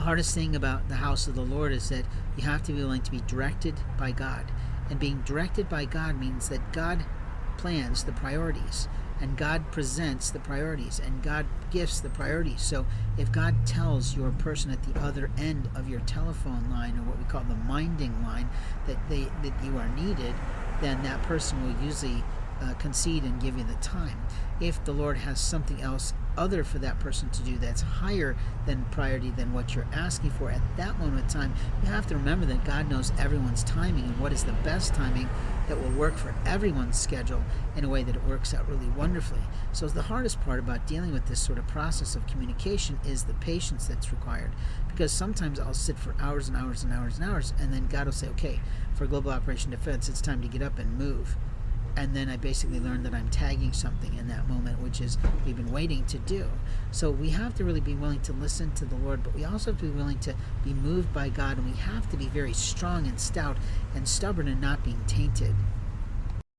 hardest thing about the house of the Lord is that you have to be willing to be directed by God. And being directed by God means that God plans the priorities, and God presents the priorities, and God gifts the priorities. So if God tells your person at the other end of your telephone line, or what we call the minding line, that you are needed, then that person will usually concede and give you the time. If the Lord has something else other for that person to do that's higher than priority than what you're asking for at that moment in time, you have to remember that God knows everyone's timing and what is the best timing that will work for everyone's schedule in a way that it works out really wonderfully. So the hardest part about dealing with this sort of process of communication is the patience that's required, because sometimes I'll sit for hours and hours and hours and hours, and then God will say, okay, for Global Operation Defense, it's time to get up and move. And then I basically learned that I'm tagging something in that moment, which is we've been waiting to do. So we have to really be willing to listen to the Lord, but we also have to be willing to be moved by God, and we have to be very strong and stout and stubborn and not being tainted